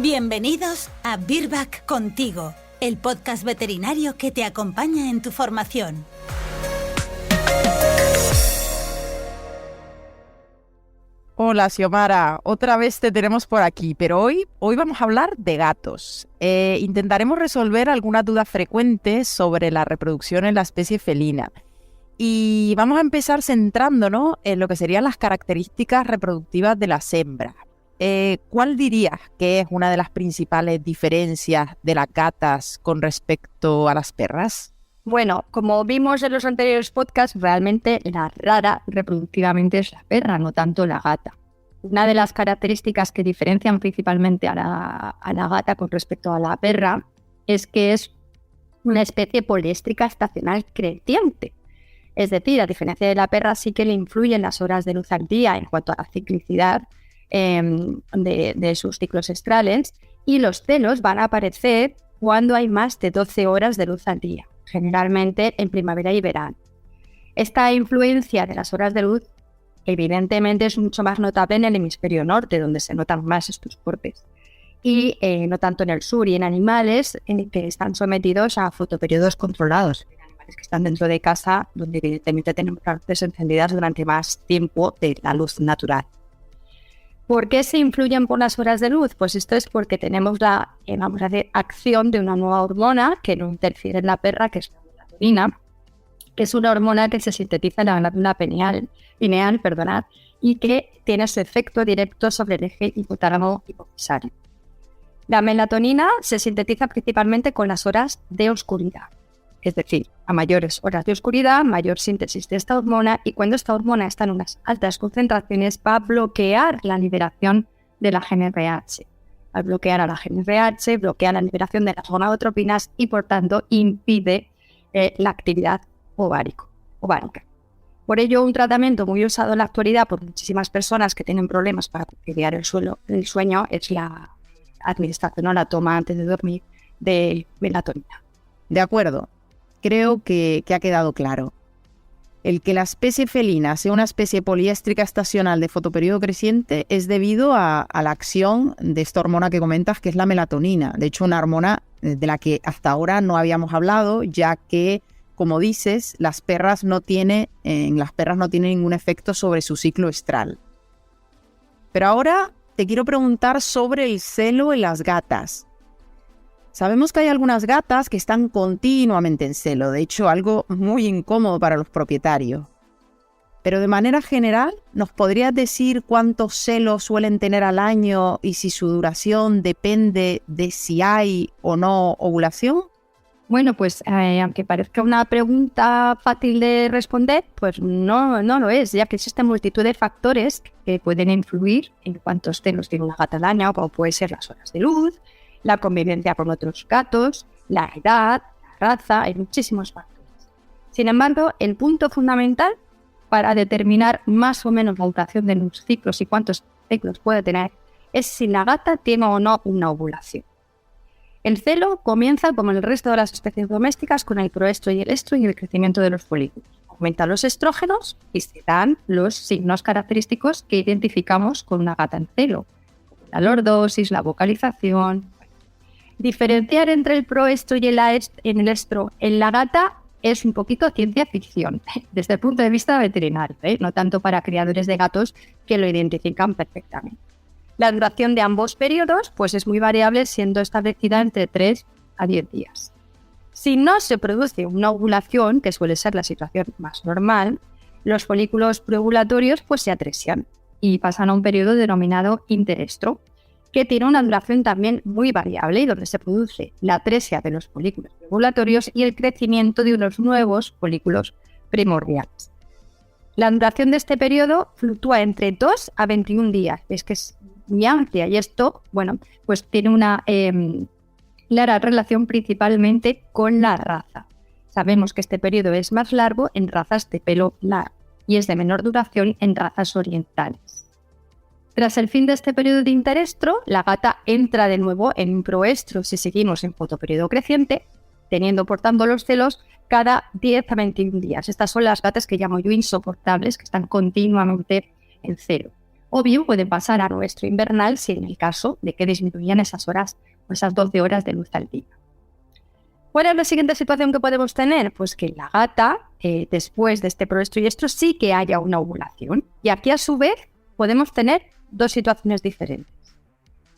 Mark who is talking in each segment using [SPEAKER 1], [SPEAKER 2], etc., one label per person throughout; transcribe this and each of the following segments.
[SPEAKER 1] Bienvenidos a Virbac Contigo, el podcast veterinario que te acompaña en tu formación.
[SPEAKER 2] Hola, Xiomara, otra vez te tenemos por aquí, pero hoy vamos a hablar de gatos. Intentaremos resolver algunas dudas frecuentes sobre la reproducción en la especie felina. Y vamos a empezar centrándonos en lo que serían las características reproductivas de las hembras. ¿Cuál dirías que es una de las principales diferencias de las gatas con respecto a las perras?
[SPEAKER 3] Bueno, como vimos en los anteriores podcasts, realmente la rara reproductivamente es la perra, no tanto la gata. Una de las características que diferencian principalmente a la gata con respecto a la perra es que es una especie poliéstrica estacional creciente. Es decir, a diferencia de la perra, sí que le influyen las horas de luz al día en cuanto a la ciclicidad de sus ciclos estrales, y los celos van a aparecer cuando hay más de 12 horas de luz al día, generalmente en primavera y verano. Esta influencia de las horas de luz evidentemente es mucho más notable en el hemisferio norte, donde se notan más estos cortes, y no tanto en el sur y en animales en que están sometidos a fotoperiodos controlados, en animales que están dentro de casa, donde evidentemente tenemos las luces encendidas durante más tiempo de la luz natural. ¿Por qué se influyen por las horas de luz? Pues esto es porque tenemos la acción de una nueva hormona que no interfiere en la perra, que es la melatonina, que es una hormona que se sintetiza en la glándula pineal, y que tiene su efecto directo sobre el eje hipotálamo-hipofisario. La melatonina se sintetiza principalmente con las horas de oscuridad. Es decir, a mayores horas de oscuridad, mayor síntesis de esta hormona, y cuando esta hormona está en unas altas concentraciones va a bloquear la liberación de la GnRH. Al bloquear a la GnRH, bloquea la liberación de las gonadotropinas y, por tanto, impide la actividad ovárica. Por ello, un tratamiento muy usado en la actualidad por muchísimas personas que tienen problemas para conciliar el sueño es la administración o la toma antes de dormir de melatonina.
[SPEAKER 2] De acuerdo. Creo que ha quedado claro. El que la especie felina sea una especie poliéstrica estacional de fotoperiodo creciente es debido a la acción de esta hormona que comentas, que es la melatonina. De hecho, una hormona de la que hasta ahora no habíamos hablado, ya que, como dices, en las perras no tiene ningún efecto sobre su ciclo estral. Pero ahora te quiero preguntar sobre el celo en las gatas. Sabemos que hay algunas gatas que están continuamente en celo, de hecho algo muy incómodo para los propietarios. Pero de manera general, ¿nos podrías decir cuántos celos suelen tener al año y si su duración depende de si hay o no ovulación?
[SPEAKER 3] Bueno, pues aunque parezca una pregunta fácil de responder, pues no lo es, ya que existen multitud de factores que pueden influir en cuántos celos tiene una gata al año, como pueden ser las horas de luz, la convivencia con otros gatos, la edad, la raza, hay muchísimos factores. Sin embargo, el punto fundamental para determinar más o menos la duración de los ciclos y cuántos ciclos puede tener es si la gata tiene o no una ovulación. El celo comienza, como en el resto de las especies domésticas, con el proestro y el estro y el crecimiento de los folículos. Aumentan los estrógenos y se dan los signos característicos que identificamos con una gata en celo, la lordosis, la vocalización. Diferenciar entre el proestro y el estro en la gata es un poquito ciencia ficción, desde el punto de vista veterinario, no tanto para criadores de gatos que lo identifican perfectamente. La duración de ambos periodos pues es muy variable, siendo establecida entre 3 a 10 días. Si no se produce una ovulación, que suele ser la situación más normal, los folículos preovulatorios pues se atresian y pasan a un periodo denominado interestro, que tiene una duración también muy variable y donde se produce la atresia de los folículos preovulatorios y el crecimiento de unos nuevos folículos primordiales. La duración de este periodo fluctúa entre 2 a 21 días, es que es muy amplia, y esto, pues tiene una clara relación principalmente con la raza. Sabemos que este periodo es más largo en razas de pelo largo y es de menor duración en razas orientales. Tras el fin de este periodo de interestro, la gata entra de nuevo en un proestro si seguimos en fotoperiodo creciente, teniendo por tanto los celos cada 10 a 21 días. Estas son las gatas que llamo yo insoportables, que están continuamente en celo. o bien pueden pasar a nuestro invernal si en el caso de que disminuyan esas horas o esas 12 horas de luz al día. ¿Cuál es la siguiente situación que podemos tener? Pues que la gata, después de este proestro y estro, sí que haya una ovulación. Y aquí, a su vez, podemos tener dos situaciones diferentes.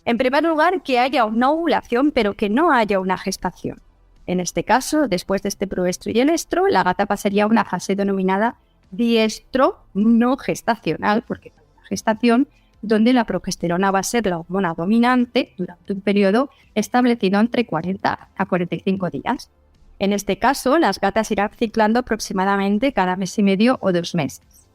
[SPEAKER 3] En primer lugar, que haya una ovulación, pero que no haya una gestación. En este caso, después de este proestro y el estro, la gata pasaría a una fase denominada diestro no gestacional, porque es una gestación donde la progesterona va a ser la hormona dominante durante un periodo establecido entre 40 a 45 días. En este caso, las gatas irán ciclando aproximadamente cada mes y medio o 2 meses.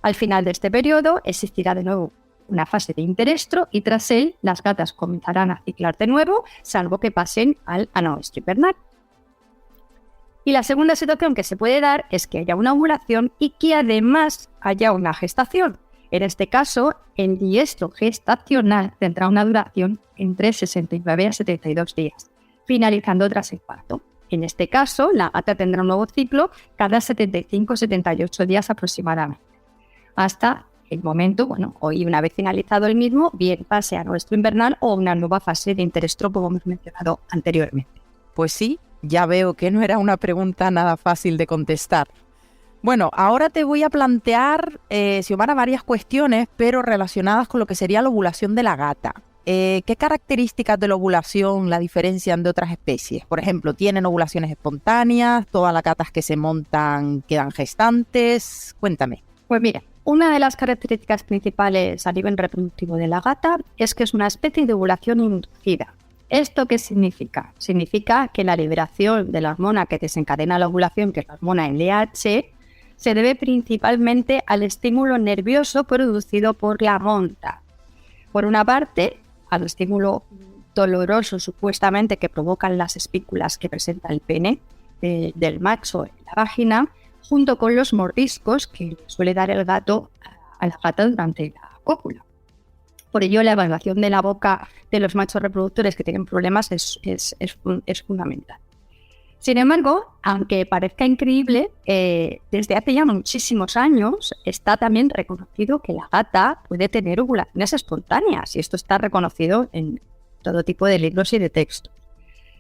[SPEAKER 3] Al final de este periodo existirá de nuevo una fase de interestro y tras él las gatas comenzarán a ciclar de nuevo, salvo que pasen al anoestro invernal. Y la segunda situación que se puede dar es que haya una ovulación y que además haya una gestación. En este caso, el diestro gestacional tendrá una duración entre 69 a 72 días, finalizando tras el parto. En este caso, la gata tendrá un nuevo ciclo cada 75-78 días aproximadamente, hasta el momento, hoy una vez finalizado el mismo, bien pase a nuestro invernal o una nueva fase de interestro, como hemos mencionado anteriormente.
[SPEAKER 2] Pues sí, ya veo que no era una pregunta nada fácil de contestar. Bueno, ahora te voy a plantear, Xiomara, varias cuestiones, pero relacionadas con lo que sería la ovulación de la gata. ¿Qué características de la ovulación la diferencian de otras especies? Por ejemplo, ¿tienen ovulaciones espontáneas? ¿Todas las gatas que se montan quedan gestantes? Cuéntame.
[SPEAKER 3] Pues mira, una de las características principales a nivel reproductivo de la gata es que es una especie de ovulación inducida. ¿Esto qué significa? Significa que la liberación de la hormona que desencadena la ovulación, que es la hormona LH, se debe principalmente al estímulo nervioso producido por la monta. Por una parte, al estímulo doloroso supuestamente que provocan las espículas que presenta el pene del macho en la vagina, junto con los mordiscos que le suele dar el gato a la gata durante la cópula. Por ello, la evaluación de la boca de los machos reproductores que tienen problemas es fundamental. Sin embargo, aunque parezca increíble, desde hace ya muchísimos años está también reconocido que la gata puede tener ovulaciones espontáneas y esto está reconocido en todo tipo de libros y de textos.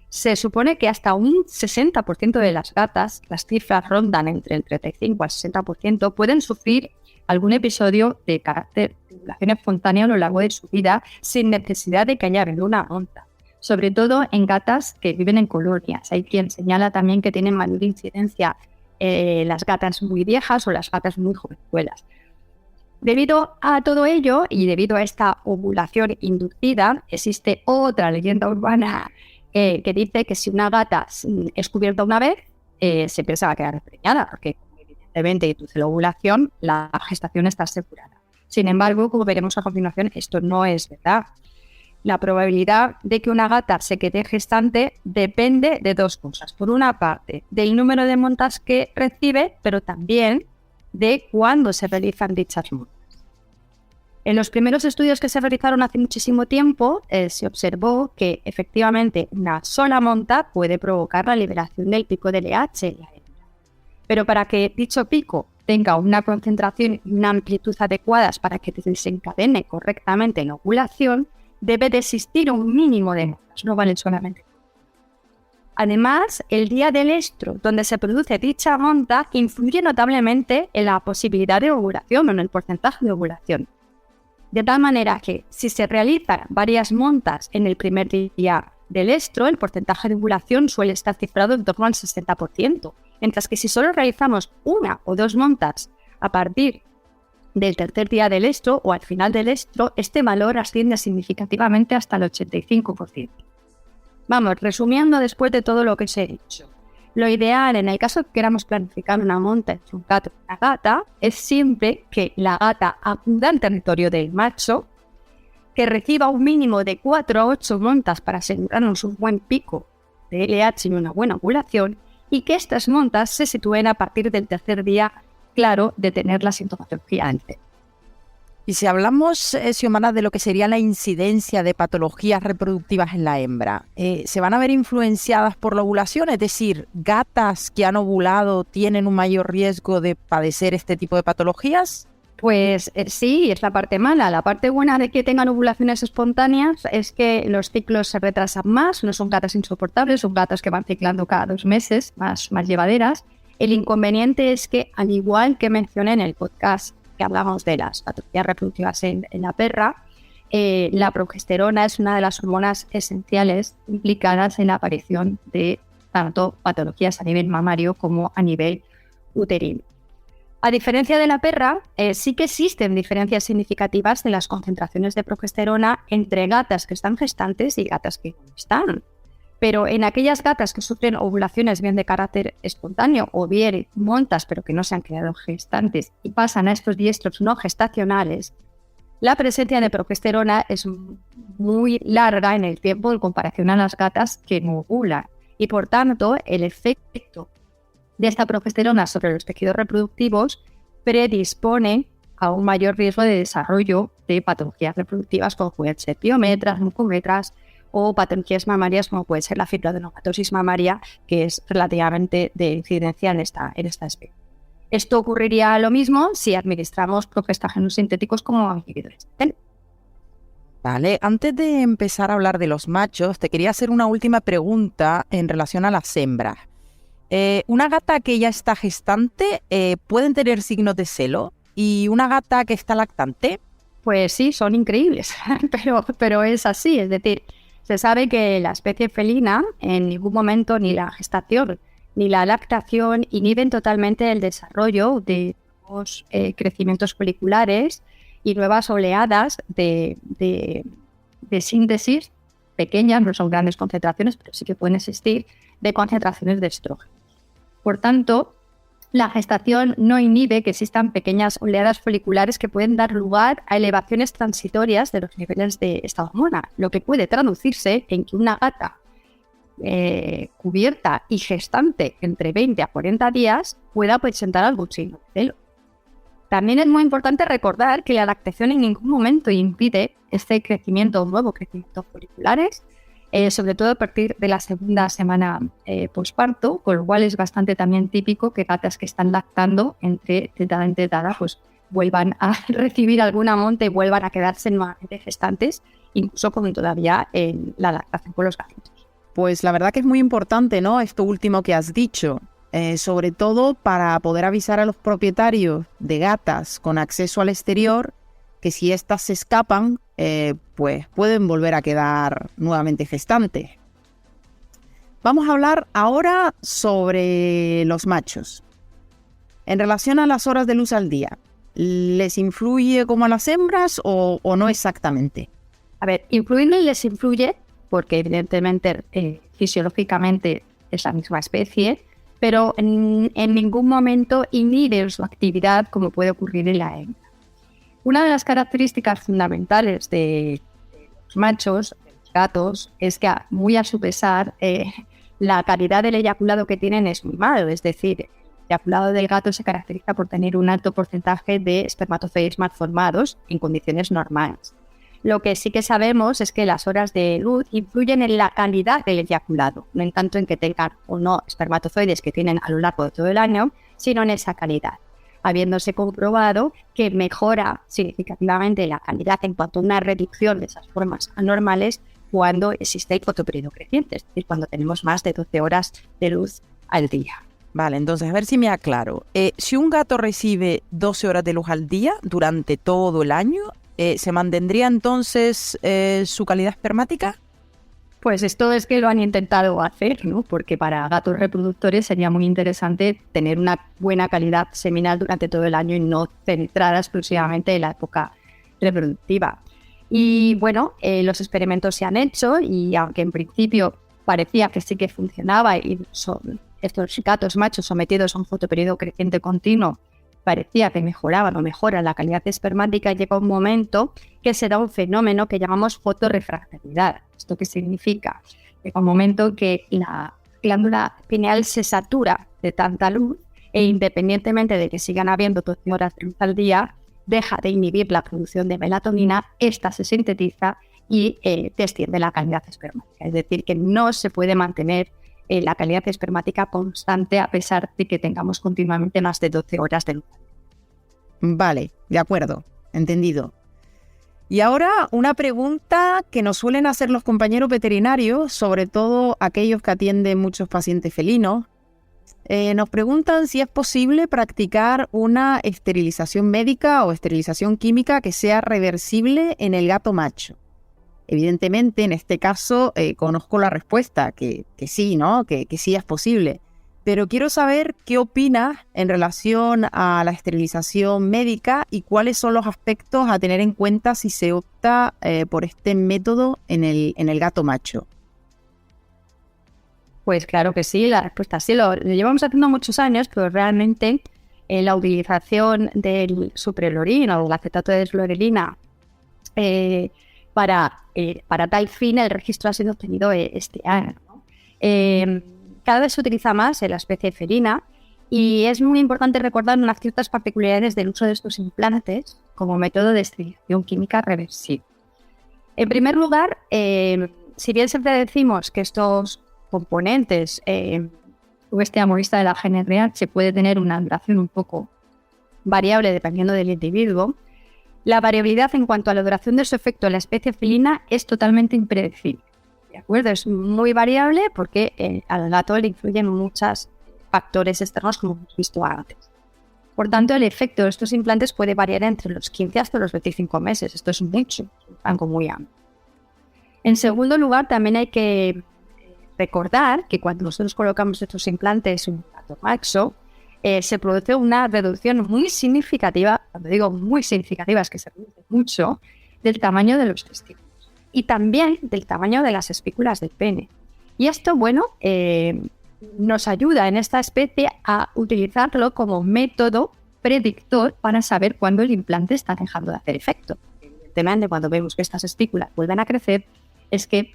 [SPEAKER 3] Se supone que hasta un 60% de las gatas, las cifras rondan entre el 35 al 60%, pueden sufrir algún episodio de carácter de ovulación espontánea a lo largo de su vida sin necesidad de que haya habido una monta. Sobre todo en gatas que viven en colonias. Hay quien señala también que tienen mayor incidencia las gatas muy viejas o las gatas muy jovenzuelas. Debido a todo ello y debido a esta ovulación inducida, existe otra leyenda urbana que dice que si una gata es cubierta una vez, se piensa va a quedar preñada, porque evidentemente induce la ovulación, la gestación está asegurada. Sin embargo, como veremos a continuación, esto no es verdad. La probabilidad de que una gata se quede gestante depende de dos cosas. Por una parte, del número de montas que recibe, pero también de cuándo se realizan dichas montas. En los primeros estudios que se realizaron hace muchísimo tiempo, se observó que efectivamente una sola monta puede provocar la liberación del pico de LH en la hembra. Pero para que dicho pico tenga una concentración y una amplitud adecuadas para que desencadene correctamente la ovulación, debe de existir un mínimo de montas, no valen solamente. Además, el día del estro, donde se produce dicha monta, influye notablemente en la posibilidad de ovulación o en el porcentaje de ovulación. De tal manera que si se realizan varias montas en el primer día del estro, el porcentaje de ovulación suele estar cifrado en torno al 60%, mientras que si solo realizamos una o dos montas a partir del tercer día del estro o al final del estro, este valor asciende significativamente hasta el 85%. Vamos, resumiendo después de todo lo que os he dicho. Lo ideal, en el caso que queramos planificar una monta entre un gato y una gata, es siempre que la gata acuda al territorio del macho, que reciba un mínimo de 4 a 8 montas para asegurarnos un buen pico de LH y una buena ovulación, y que estas montas se sitúen a partir del tercer día, claro, de tener la sintomatología antes.
[SPEAKER 2] Y si hablamos, Xiomara, de lo que sería la incidencia de patologías reproductivas en la hembra, ¿se van a ver influenciadas por la ovulación? Es decir, ¿gatas que han ovulado tienen un mayor riesgo de padecer este tipo de patologías?
[SPEAKER 3] Pues sí, es la parte mala. La parte buena de que tengan ovulaciones espontáneas es que los ciclos se retrasan más, no son gatas insoportables, son gatas que van ciclando cada 2 meses, más llevaderas. El inconveniente es que, al igual que mencioné en el podcast que hablamos de las patologías reproductivas en la perra, la progesterona es una de las hormonas esenciales implicadas en la aparición de tanto patologías a nivel mamario como a nivel uterino. A diferencia de la perra, sí que existen diferencias significativas de las concentraciones de progesterona entre gatas que están gestantes y gatas que no están. Pero en aquellas gatas que sufren ovulaciones bien de carácter espontáneo o bien montas pero que no se han quedado gestantes y pasan a estos diestros no gestacionales, la presencia de progesterona es muy larga en el tiempo en comparación a las gatas que no ovulan. Y por tanto, el efecto de esta progesterona sobre los tejidos reproductivos predispone a un mayor riesgo de desarrollo de patologías reproductivas como pueden ser piometras, mucometras o patologías mamarias como puede ser la fibroadenomatosis mamaria, que es relativamente de incidencia en esta especie. Esto ocurriría lo mismo si administramos progestágenos sintéticos como inhibidores.
[SPEAKER 4] Vale, antes de empezar a hablar de los machos, te quería hacer una última pregunta en relación a las hembras. ¿Una gata que ya está gestante pueden tener signos de celo? ¿Y una gata que está lactante?
[SPEAKER 3] Pues sí, son increíbles, pero es así. Es decir, se sabe que la especie felina en ningún momento ni la gestación ni la lactación inhiben totalmente el desarrollo de nuevos crecimientos foliculares y nuevas oleadas de síntesis pequeñas, no son grandes concentraciones, pero sí que pueden existir, de concentraciones de estrógeno. Por tanto, la gestación no inhibe que existan pequeñas oleadas foliculares que pueden dar lugar a elevaciones transitorias de los niveles de esta hormona, lo que puede traducirse en que una gata cubierta y gestante entre 20 a 40 días pueda presentar algún signo de celo. También es muy importante recordar que la lactación en ningún momento impide este crecimiento, nuevo crecimiento folliculares, sobre todo a partir de la segunda semana posparto, con lo cual es bastante también típico que gatas que están lactando entre tetada en tetada pues vuelvan a recibir alguna monta y vuelvan a quedarse nuevamente gestantes, incluso con todavía en la lactación con los gatitos.
[SPEAKER 4] Pues la verdad que es muy importante, ¿no? Esto último que has dicho, sobre todo para poder avisar a los propietarios de gatas con acceso al exterior que si éstas se escapan, pues pueden volver a quedar nuevamente gestantes. Vamos a hablar ahora sobre los machos. En relación a las horas de luz al día, ¿les influye como a las hembras o no exactamente?
[SPEAKER 3] A ver, influirles les influye porque evidentemente fisiológicamente es la misma especie, pero en ningún momento inhibe su actividad como puede ocurrir en la hembra. Una de las características fundamentales de los machos, de los gatos, es que muy a su pesar la calidad del eyaculado que tienen es muy malo, es decir, el eyaculado del gato se caracteriza por tener un alto porcentaje de espermatozoides mal formados en condiciones normales. Lo que sí que sabemos es que las horas de luz influyen en la calidad del eyaculado, no en tanto en que tengan o no espermatozoides que tienen a lo largo de todo el año, sino en esa calidad, habiéndose comprobado que mejora significativamente la calidad en cuanto a una reducción de esas formas anormales cuando existe el fotoperiodo creciente, es decir, cuando tenemos más de 12 horas de luz al día.
[SPEAKER 4] Vale, entonces a ver si me aclaro. Si un gato recibe 12 horas de luz al día durante todo el año, ¿se mantendría entonces su calidad espermática?
[SPEAKER 3] Pues esto es que lo han intentado hacer, ¿no? Porque para gatos reproductores sería muy interesante tener una buena calidad seminal durante todo el año y no centrada exclusivamente en la época reproductiva. Y bueno, los experimentos se han hecho y aunque en principio parecía que sí que funcionaba y estos gatos machos sometidos a un fotoperiodo creciente continuo parecía que mejoraban o mejoran la calidad espermática, llega un momento que se da un fenómeno que llamamos fotorefractariedad. ¿Esto qué significa? Llega un momento que la glándula pineal se satura de tanta luz e independientemente de que sigan habiendo 12 horas de luz al día, deja de inhibir la producción de melatonina, esta se sintetiza y desciende la calidad espermática. Es decir, que no se puede mantener la calidad espermática constante a pesar de que tengamos continuamente más de 12 horas de luz.
[SPEAKER 4] Vale, de acuerdo, entendido. Y ahora una pregunta que nos suelen hacer los compañeros veterinarios, sobre todo aquellos que atienden muchos pacientes felinos. Nos preguntan si es posible practicar una esterilización médica o esterilización química que sea reversible en el gato macho. Evidentemente, en este caso, conozco la respuesta, que sí, ¿no? Que sí es posible. Pero quiero saber qué opinas en relación a la esterilización médica y cuáles son los aspectos a tener en cuenta si se opta por este método en el gato macho.
[SPEAKER 3] Pues claro que sí, la respuesta sí. Lo llevamos haciendo muchos años, pero realmente la utilización del suprelorin o del acetato de desflorelina para tal fin, el registro ha sido obtenido este año, ¿no? Cada vez se utiliza más en la especie felina y es muy importante recordar unas ciertas particularidades del uso de estos implantes como método de esterilización química reversible. En primer lugar, si bien siempre decimos que estos componentes o este amorista de la GnRH puede tener una duración un poco variable dependiendo del individuo, la variabilidad en cuanto a la duración de su efecto en la especie felina es totalmente impredecible. ¿De acuerdo? Es muy variable porque al gato le influyen muchos factores externos como hemos visto antes. Por tanto, el efecto de estos implantes puede variar entre los 15 hasta los 25 meses. Esto es mucho, es un rango muy amplio. En segundo lugar, también hay que recordar que cuando nosotros colocamos estos implantes en un gato macho, se produce una reducción muy significativa, cuando digo muy significativa es que se reduce mucho, del tamaño de los testículos y también del tamaño de las espículas del pene. Y esto, bueno, nos ayuda en esta especie a utilizarlo como método predictor para saber cuándo el implante está dejando de hacer efecto. Evidentemente, cuando vemos que estas espículas vuelven a crecer, es que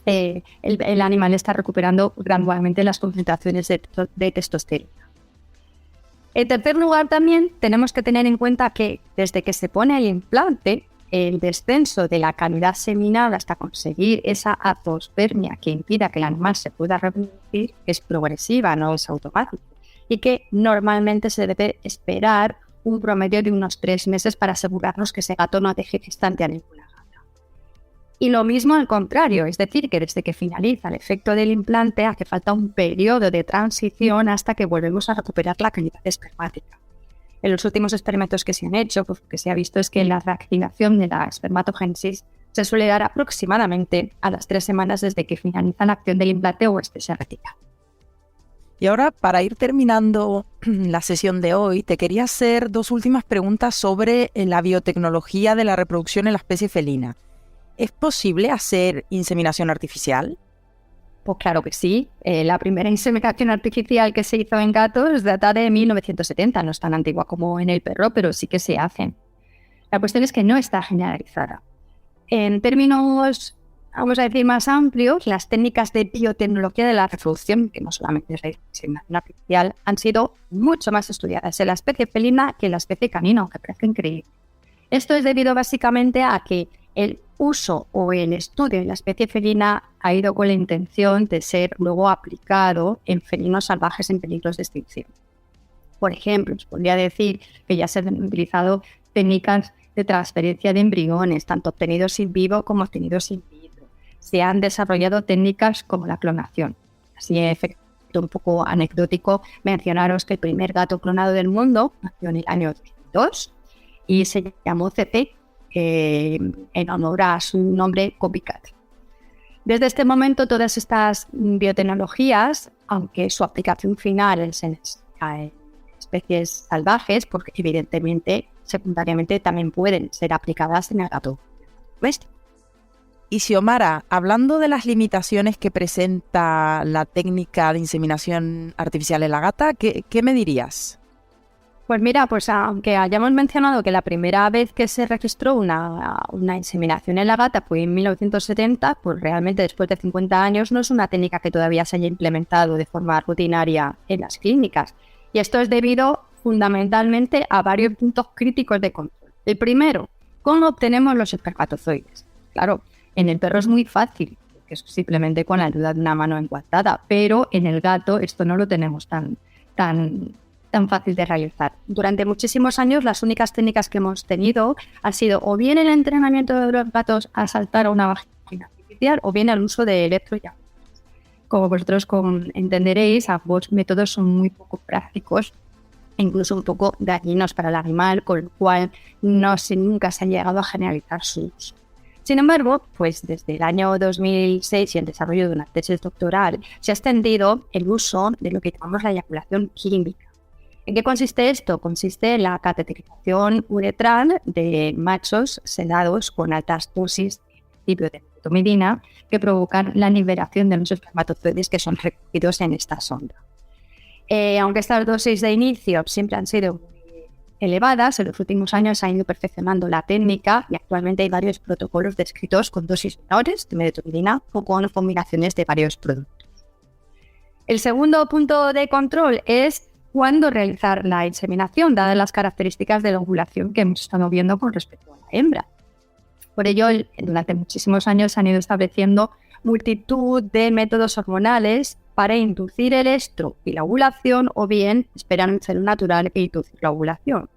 [SPEAKER 3] el animal está recuperando gradualmente las concentraciones de testosterona. En tercer lugar, también tenemos que tener en cuenta que desde que se pone el implante, el descenso de la calidad seminal hasta conseguir esa azoospermia que impida que el animal se pueda reproducir es progresiva, no es automática, y que normalmente se debe esperar un promedio de unos 3 meses para asegurarnos que ese gato no deje gestante a ninguna gata. Y lo mismo al contrario, es decir, que desde que finaliza el efecto del implante hace falta un periodo de transición hasta que volvemos a recuperar la calidad espermática. En los últimos experimentos que se han hecho, pues lo que se ha visto es que la reactivación de la espermatogénesis se suele dar aproximadamente a las 3 semanas desde que finaliza la acción del implante o este se retira.
[SPEAKER 4] Y ahora, para ir terminando la sesión de hoy, te quería hacer 2 últimas preguntas sobre la biotecnología de la reproducción en la especie felina. ¿Es posible hacer inseminación artificial?
[SPEAKER 3] Pues claro que sí. La primera inseminación artificial que se hizo en gatos data de 1970. No es tan antigua como en el perro, pero sí que se hacen. La cuestión es que no está generalizada. En términos, vamos a decir, más amplios, las técnicas de biotecnología de la reproducción, que no solamente es la inseminación artificial, han sido mucho más estudiadas en la especie felina que en la especie canina, aunque parece increíble. Esto es debido básicamente a que el uso o el estudio de la especie felina ha ido con la intención de ser luego aplicado en felinos salvajes en peligro de extinción. Por ejemplo, os podría decir que ya se han utilizado técnicas de transferencia de embriones, tanto obtenidos in vivo como obtenidos in vitro. Se han desarrollado técnicas como la clonación. Así, en efecto, un poco anecdótico, mencionaros que el primer gato clonado del mundo nació en el año 2002 y se llamó CP, en honor a su nombre Copycat. Desde este momento, todas estas biotecnologías, aunque su aplicación final es en especies salvajes, porque evidentemente, secundariamente, también pueden ser aplicadas en el gato doméstico.
[SPEAKER 4] Y Xiomara, hablando de las limitaciones que presenta la técnica de inseminación artificial en la gata, ¿qué me dirías?
[SPEAKER 3] Pues mira, pues aunque hayamos mencionado que la primera vez que se registró una inseminación en la gata fue en 1970, pues realmente después de 50 años no es una técnica que todavía se haya implementado de forma rutinaria en las clínicas. Y esto es debido fundamentalmente a varios puntos críticos de control. El primero, ¿cómo obtenemos los espermatozoides? Claro, en el perro es muy fácil, que es simplemente con la ayuda de una mano enguantada, pero en el gato esto no lo tenemos tan tan fácil de realizar. Durante muchísimos años las únicas técnicas que hemos tenido han sido o bien el entrenamiento de los gatos a saltar a una vagina artificial o bien el uso de electrollamadas. Como vosotros entenderéis, ambos métodos son muy poco prácticos e incluso un poco dañinos para el animal, con lo cual nunca se han llegado a generalizar su uso. Sin embargo, pues desde el año 2006 y el desarrollo de una tesis doctoral se ha extendido el uso de lo que llamamos la eyaculación química. ¿En qué consiste esto? Consiste en la cateterización uretral de machos sedados con altas dosis de metomidina que provocan la liberación de los espermatozoides que son recogidos en esta sonda. Aunque estas dosis de inicio siempre han sido muy elevadas, en los últimos años se ha ido perfeccionando la técnica y actualmente hay varios protocolos descritos con dosis menores de metomidina o con combinaciones de varios productos. El segundo punto de control es cuándo realizar la inseminación, dadas las características de la ovulación que hemos estado viendo con respecto a la hembra. Por ello, durante muchísimos años se han ido estableciendo multitud de métodos hormonales para inducir el estro y la ovulación o bien esperar un celo natural e inducir la ovulación.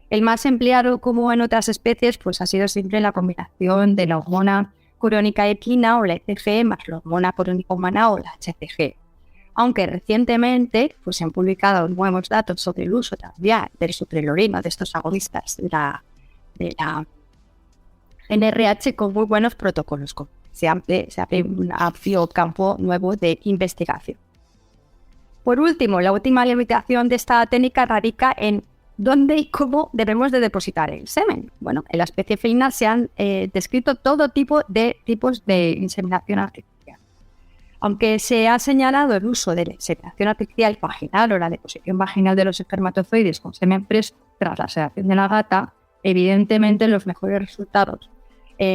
[SPEAKER 3] El más empleado, como en otras especies, pues ha sido siempre la combinación de la hormona coriónica equina o la HCG más la hormona coriónica humana o la HCG. Aunque recientemente pues, se han publicado nuevos datos sobre el uso también del suprelorino, de estos agonistas de la NRH con muy buenos protocolos. Se abre un amplio campo nuevo de investigación. Por último, la última limitación de esta técnica radica en dónde y cómo debemos de depositar el semen. Bueno, en la especie felina se han descrito todo tipo de tipos de inseminación artificial. Aunque se ha señalado el uso de la inseminación artificial vaginal o la deposición vaginal de los espermatozoides con semen fresco tras la sedación de la gata, evidentemente los mejores resultados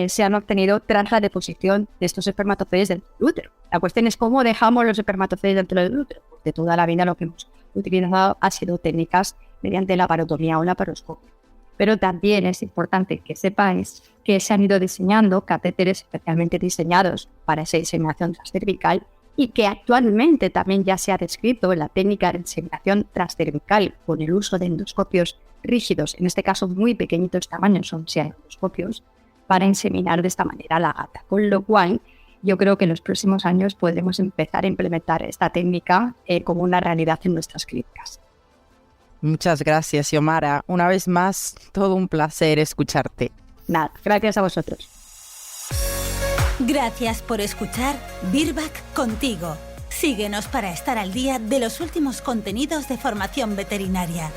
[SPEAKER 3] se han obtenido tras la deposición de estos espermatozoides dentro del útero. La cuestión es cómo dejamos los espermatozoides dentro del útero. Pues de toda la vida lo que hemos utilizado ha sido técnicas mediante la laparotomía o laparoscopio. Pero también es importante que sepáis que se han ido diseñando catéteres especialmente diseñados para esa inseminación transcervical y que actualmente también ya se ha descrito la técnica de inseminación transcervical con el uso de endoscopios rígidos, en este caso muy pequeñitos tamaños, son endoscopios, para inseminar de esta manera a la gata. Con lo cual, yo creo que en los próximos años podremos empezar a implementar esta técnica como una realidad en nuestras clínicas.
[SPEAKER 4] Muchas gracias, Xiomara. Una vez más, todo un placer escucharte.
[SPEAKER 3] Nada, gracias a vosotros.
[SPEAKER 1] Gracias por escuchar Virbac Contigo. Síguenos para estar al día de los últimos contenidos de formación veterinaria.